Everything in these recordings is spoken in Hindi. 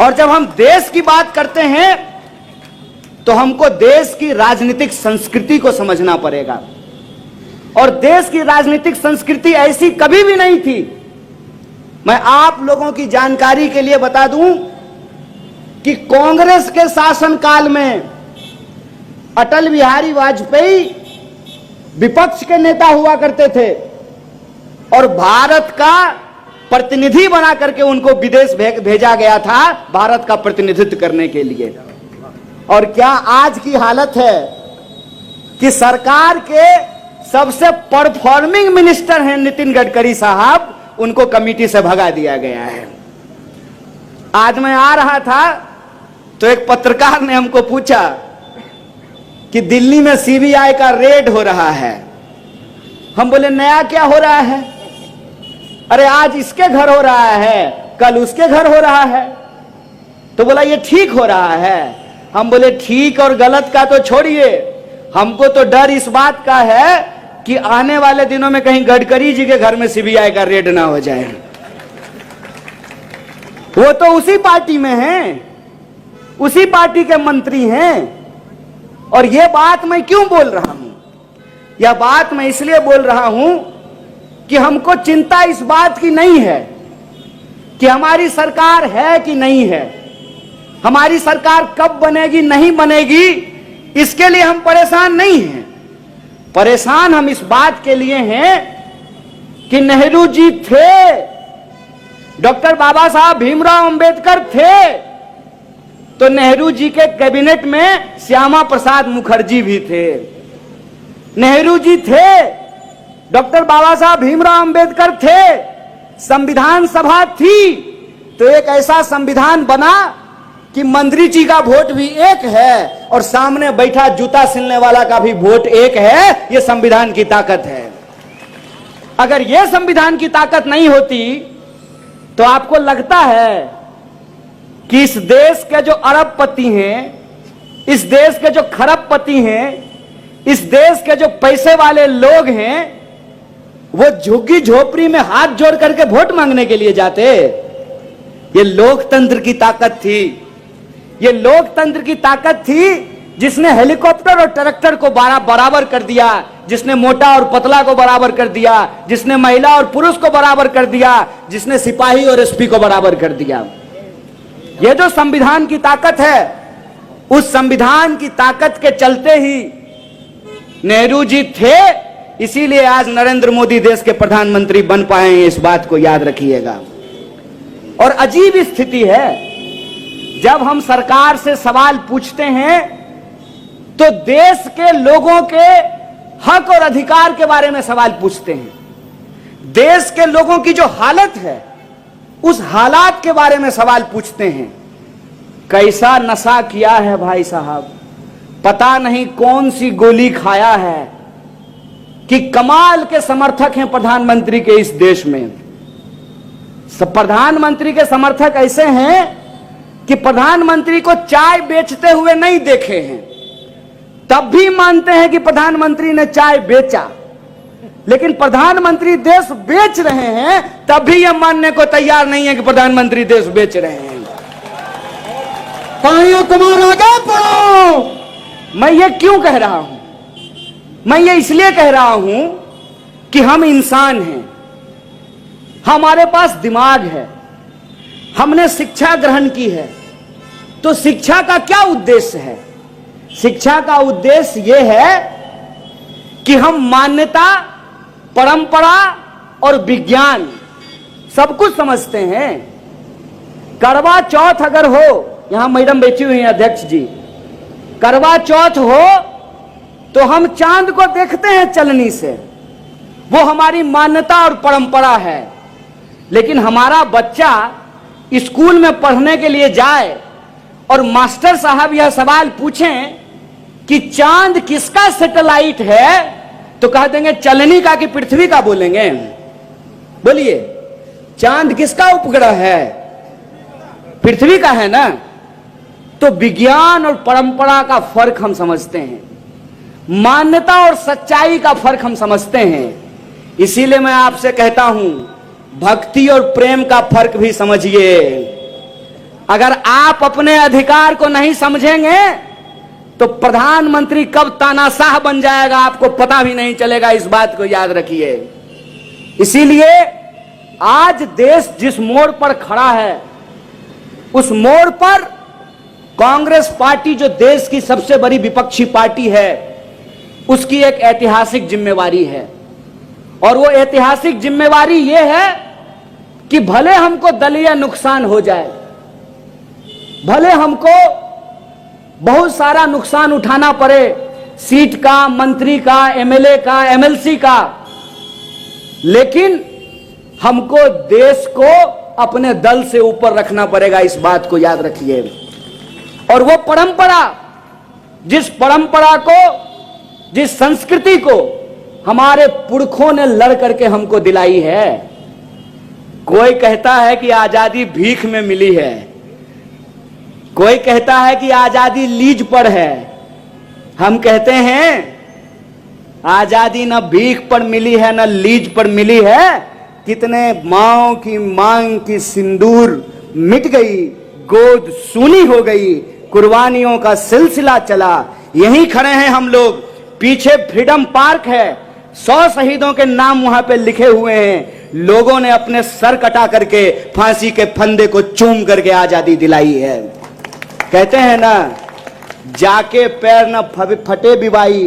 और जब हम देश की बात करते हैं तो हमको देश की राजनीतिक संस्कृति को समझना पड़ेगा। और देश की राजनीतिक संस्कृति ऐसी कभी भी नहीं थी। मैं आप लोगों की जानकारी के लिए बता दूं कि कांग्रेस के शासनकाल में अटल बिहारी वाजपेयी विपक्ष के नेता हुआ करते थे और भारत का प्रतिनिधि बना करके उनको विदेश भेजा गया था भारत का प्रतिनिधित्व करने के लिए। और क्या आज की हालत है कि सरकार के सबसे परफॉर्मिंग मिनिस्टर हैं नितिन गडकरी साहब, उनको कमेटी से भगा दिया गया है। आज मैं आ रहा था तो एक पत्रकार ने हमको पूछा कि दिल्ली में सीबीआई का रेड हो रहा है। हम बोले नया क्या हो रहा है? अरे आज इसके घर हो रहा है, कल उसके घर हो रहा है। तो बोला ये ठीक हो रहा है। हम बोले ठीक और गलत का तो छोड़िए, हमको तो डर इस बात का है कि आने वाले दिनों में कहीं गडकरी जी के घर में सीबीआई का रेड ना हो जाए। वो तो उसी पार्टी में हैं, उसी पार्टी के मंत्री हैं। और ये बात मैं क्यों बोल रहा हूं? यह बात मैं इसलिए बोल रहा हूं कि हमको चिंता इस बात की नहीं है कि हमारी सरकार है कि नहीं है, हमारी सरकार कब बनेगी नहीं बनेगी, इसके लिए हम परेशान नहीं हैं। परेशान हम इस बात के लिए हैं कि नेहरू जी थे, डॉक्टर बाबा साहब भीमराव अंबेडकर थे, तो नेहरू जी के कैबिनेट में श्यामा प्रसाद मुखर्जी भी थे। नेहरू जी थे, डॉक्टर बाबा साहब भीमराव अंबेडकर थे, संविधान सभा थी, तो एक ऐसा संविधान बना कि मंत्री जी का वोट भी एक है और सामने बैठा जूता सिलने वाला का भी वोट एक है। यह संविधान की ताकत है। अगर यह संविधान की ताकत नहीं होती तो आपको लगता है कि इस देश के जो अरबपति हैं, इस देश के जो खरबपति हैं, इस देश के जो पैसे वाले लोग हैं, वो झुग्गी झोपड़ी में हाथ जोड़ करके वोट मांगने के लिए जाते? ये लोकतंत्र की ताकत थी। ये लोकतंत्र की ताकत थी जिसने हेलीकॉप्टर और ट्रैक्टर को बराबर कर दिया, जिसने मोटा और पतला को बराबर कर दिया, जिसने महिला और पुरुष को बराबर कर दिया, जिसने सिपाही और एसपी को बराबर कर दिया। यह जो संविधान की ताकत है, उस संविधान की ताकत के चलते ही नेहरू जी थे, इसीलिए आज नरेंद्र मोदी देश के प्रधानमंत्री बन पाए हैं। इस बात को याद रखिएगा। और अजीब स्थिति है, जब हम सरकार से सवाल पूछते हैं तो देश के लोगों के हक और अधिकार के बारे में सवाल पूछते हैं। देश के लोगों की जो हालत है, उस हालात के बारे में सवाल पूछते हैं। कैसा नशा किया है भाई साहब, पता नहीं कौन सी गोली खाया है कि कमाल के समर्थक हैं प्रधानमंत्री के इस देश में। प्रधानमंत्री के समर्थक ऐसे हैं कि प्रधानमंत्री को चाय बेचते हुए नहीं देखे हैं, तब भी मानते हैं कि प्रधानमंत्री ने चाय बेचा। लेकिन प्रधानमंत्री देश बेच रहे हैं, तब भी यह मानने को तैयार नहीं है कि प्रधानमंत्री देश बेच रहे हैं। तालियों तुम्हारा आगे पढ़ो। मैं ये क्यों कह रहा हूं? मैं ये इसलिए कह रहा हूं कि हम इंसान हैं, हमारे पास दिमाग है, हमने शिक्षा ग्रहण की है। तो शिक्षा का क्या उद्देश्य है? शिक्षा का उद्देश्य यह है कि हम मान्यता, परंपरा और विज्ञान सब कुछ समझते हैं। करवा चौथ अगर हो, यहां मैडम बैठी हुई हैं अध्यक्ष जी, करवा चौथ हो तो हम चांद को देखते हैं चलनी से, वो हमारी मान्यता और परंपरा है। लेकिन हमारा बच्चा स्कूल में पढ़ने के लिए जाए और मास्टर साहब यह सवाल पूछें कि चांद किसका सैटेलाइट है, तो कह देंगे चलनी का कि पृथ्वी का बोलेंगे? बोलिए, चांद किसका उपग्रह है? पृथ्वी का है ना। तो विज्ञान और परंपरा का फर्क हम समझते हैं, मान्यता और सच्चाई का फर्क हम समझते हैं। इसीलिए मैं आपसे कहता हूं, भक्ति और प्रेम का फर्क भी समझिए। अगर आप अपने अधिकार को नहीं समझेंगे तो प्रधानमंत्री कब तानाशाह बन जाएगा आपको पता भी नहीं चलेगा। इस बात को याद रखिए। इसीलिए आज देश जिस मोड़ पर खड़ा है, उस मोड़ पर कांग्रेस पार्टी जो देश की सबसे बड़ी विपक्षी पार्टी है, उसकी एक ऐतिहासिक जिम्मेवारी है। और वो ऐतिहासिक जिम्मेवारी ये है कि भले हमको दलीय नुकसान हो जाए, भले हमको बहुत सारा नुकसान उठाना पड़े, सीट का, मंत्री का, एमएलए का, एमएलसी का, लेकिन हमको देश को अपने दल से ऊपर रखना पड़ेगा। इस बात को याद रखिए। और वो परंपरा, जिस परंपरा को, जिस संस्कृति को हमारे पुरखों ने लड़ करके हमको दिलाई है। कोई कहता है कि आजादी भीख में मिली है, कोई कहता है कि आजादी लीज पर है। हम कहते हैं आजादी न भीख पर मिली है न लीज पर मिली है। कितने माओ की मांग की सिंदूर मिट गई, गोद सूनी हो गई, कुर्बानियों का सिलसिला चला। यहीं खड़े हैं हम लोग, पीछे फ्रीडम पार्क है, 100 शहीदों के नाम वहां पे लिखे हुए हैं। लोगों ने अपने सर कटा करके फांसी के फंदे को चूम करके आजादी दिलाई है। कहते हैं ना, जाके पैर न फटे बिवाई,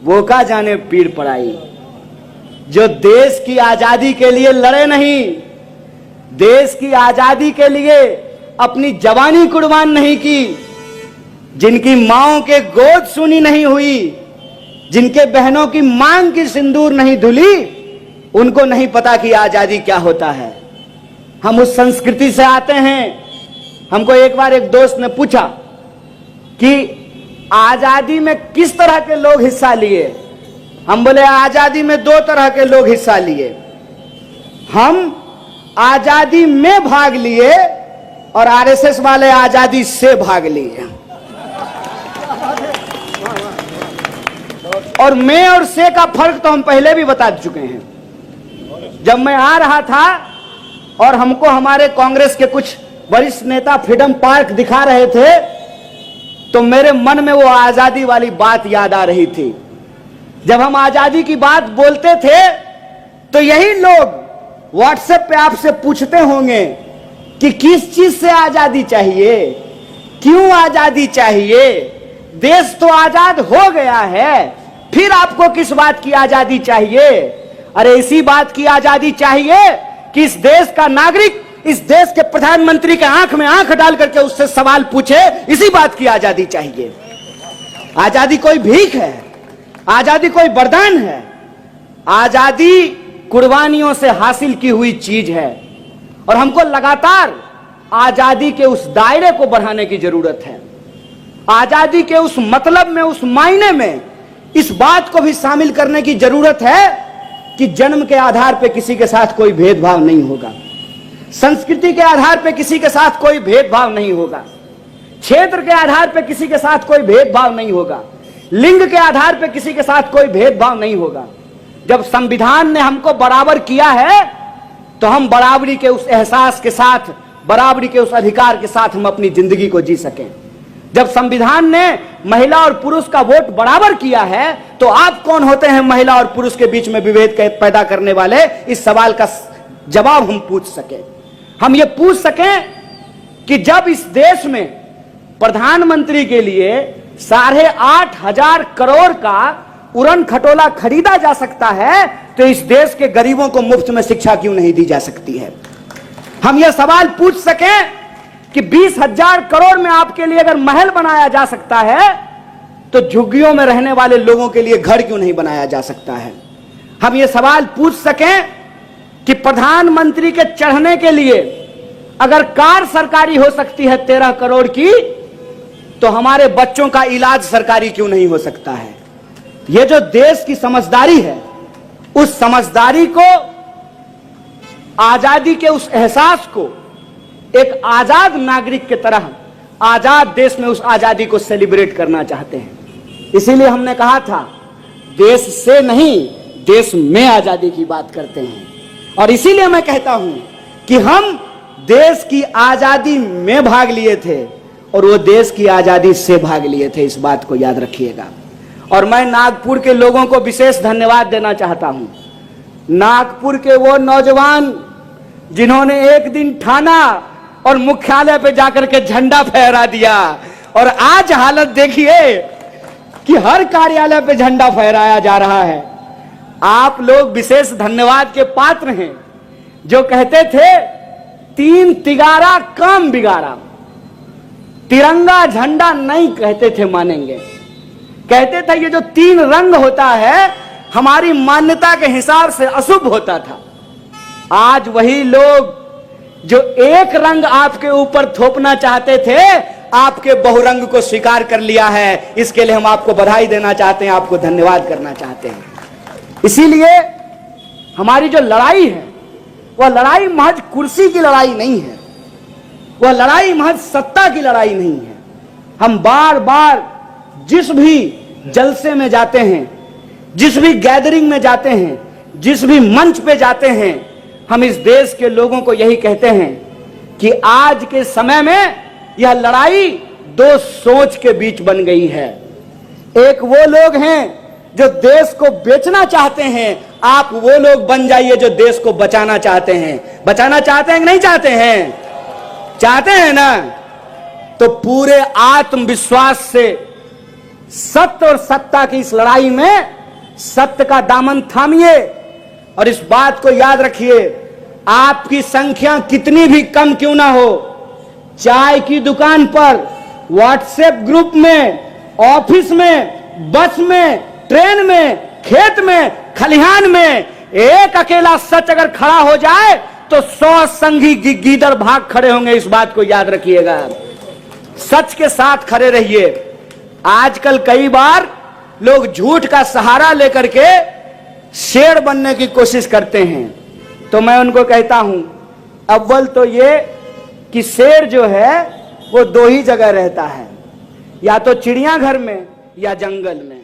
वो का जाने पीर पड़ाई। जो देश की आजादी के लिए लड़े नहीं, देश की आजादी के लिए अपनी जवानी कुर्बान नहीं की, जिनकी माओं के गोद सुनी नहीं हुई, जिनके बहनों की मांग की सिंदूर नहीं धुली, उनको नहीं पता कि आजादी क्या होता है। हम उस संस्कृति से आते हैं। हमको एक बार एक दोस्त ने पूछा कि आजादी में किस तरह के लोग हिस्सा लिए। हम बोले आजादी में 2 तरह के लोग हिस्सा लिए। हम आजादी में भाग लिए और आरएसएस वाले आजादी से भाग लिए। और मैं और से का फर्क तो हम पहले भी बता चुके हैं। जब मैं आ रहा था और हमको हमारे कांग्रेस के कुछ वरिष्ठ नेता फ्रीडम पार्क दिखा रहे थे, तो मेरे मन में वो आजादी वाली बात याद आ रही थी। जब हम आजादी की बात बोलते थे तो यही लोग व्हाट्सएप पे आपसे पूछते होंगे कि किस चीज से आजादी चाहिए, क्यों आजादी चाहिए, देश तो आजाद हो गया है, फिर आपको किस बात की आजादी चाहिए। अरे इसी बात की आजादी चाहिए कि इस देश का नागरिक इस देश के प्रधानमंत्री के आंख में आंख डाल करके उससे सवाल पूछे। इसी बात की आजादी चाहिए। आजादी कोई भीख है, आजादी कोई वरदान है। आजादी कुर्बानियों से हासिल की हुई चीज है और हमको लगातार आजादी के उस दायरे को बढ़ाने की जरूरत है। आजादी के उस मतलब में, उस मायने में इस बात को भी शामिल करने की जरूरत है कि जन्म के आधार पर किसी के साथ कोई भेदभाव नहीं होगा, संस्कृति के आधार पर किसी के साथ कोई भेदभाव नहीं होगा, क्षेत्र के आधार पर किसी के साथ कोई भेदभाव नहीं होगा, लिंग के आधार पर किसी के साथ कोई भेदभाव नहीं होगा। जब संविधान ने हमको बराबर किया है तो हम बराबरी के उस एहसास के साथ, बराबरी के उस अधिकार के साथ हम अपनी जिंदगी को जी सकें। जब संविधान ने महिला और पुरुष का वोट बराबर किया है तो आप कौन होते हैं महिला और पुरुष के बीच में विभेद पैदा करने वाले। इस सवाल का जवाब हम पूछ सके। हम ये पूछ सकें कि जब इस देश में प्रधानमंत्री के लिए 8,500 करोड़ का उड़न खटोला खरीदा जा सकता है तो इस देश के गरीबों को मुफ्त में शिक्षा क्यों नहीं दी जा सकती है। हम यह सवाल पूछ सकें कि 20,000 करोड़ में आपके लिए अगर महल बनाया जा सकता है तो झुग्गियों में रहने वाले लोगों के लिए घर क्यों नहीं बनाया जा सकता है। हम यह सवाल पूछ सकें कि प्रधानमंत्री के चढ़ने के लिए अगर कार सरकारी हो सकती है 13 करोड़ की, तो हमारे बच्चों का इलाज सरकारी क्यों नहीं हो सकता है। यह जो देश की समझदारी है, उस समझदारी को, आजादी के उस एहसास को एक आजाद नागरिक की तरह आजाद देश में उस आजादी को सेलिब्रेट करना चाहते हैं। इसीलिए हमने कहा था देश से नहीं, देश में आजादी की बात करते हैं। और इसीलिए मैं कहता हूं कि हम देश की आजादी में भाग लिए थे और वो देश की आजादी से भाग लिए थे, इस बात को याद रखिएगा। और मैं नागपुर के लोगों को विशेष धन्यवाद देना चाहता हूं। नागपुर के वो नौजवान जिन्होंने एक दिन थाना और मुख्यालय पे जाकर के झंडा फहरा दिया, और आज हालत देखिए कि हर कार्यालय पे झंडा फहराया जा रहा है। आप लोग विशेष धन्यवाद के पात्र हैं। जो कहते थे 3 तिगारा काम बिगाड़ा, तिरंगा झंडा नहीं कहते थे मानेंगे, कहते थे ये जो 3 रंग होता है हमारी मान्यता के हिसाब से अशुभ होता था। आज वही लोग जो एक रंग आपके ऊपर थोपना चाहते थे, आपके बहुरंग को स्वीकार कर लिया है। इसके लिए हम आपको बधाई देना चाहते हैं, आपको धन्यवाद करना चाहते हैं। इसीलिए हमारी जो लड़ाई है वह लड़ाई महज कुर्सी की लड़ाई नहीं है, वह लड़ाई महज सत्ता की लड़ाई नहीं है। हम बार बार जिस भी जलसे में जाते हैं, जिस भी गैदरिंग में जाते हैं, जिस भी मंच पे जाते हैं, हम इस देश के लोगों को यही कहते हैं कि आज के समय में यह लड़ाई 2 सोच के बीच बन गई है। एक वो लोग हैं जो देश को बेचना चाहते हैं, आप वो लोग बन जाइए जो देश को बचाना चाहते हैं। बचाना चाहते हैं कि नहीं चाहते हैं? चाहते हैं ना? तो पूरे आत्मविश्वास से सत्य और सत्ता की इस लड़ाई में सत्य का दामन थामिए और इस बात को याद रखिए, आपकी संख्या कितनी भी कम क्यों ना हो, चाय की दुकान पर, व्हाट्सएप ग्रुप में, ऑफिस में, बस में, ट्रेन में, खेत में, खलिहान में एक अकेला सच अगर खड़ा हो जाए तो 100 संगी गीदड़ भाग खड़े होंगे। इस बात को याद रखिएगा, सच के साथ खड़े रहिए। आजकल कई बार लोग झूठ का सहारा लेकर के शेर बनने की कोशिश करते हैं, तो मैं उनको कहता हूं, अव्वल तो ये कि शेर जो है वो 2 ही जगह रहता है, या तो चिड़ियाघर में या जंगल में।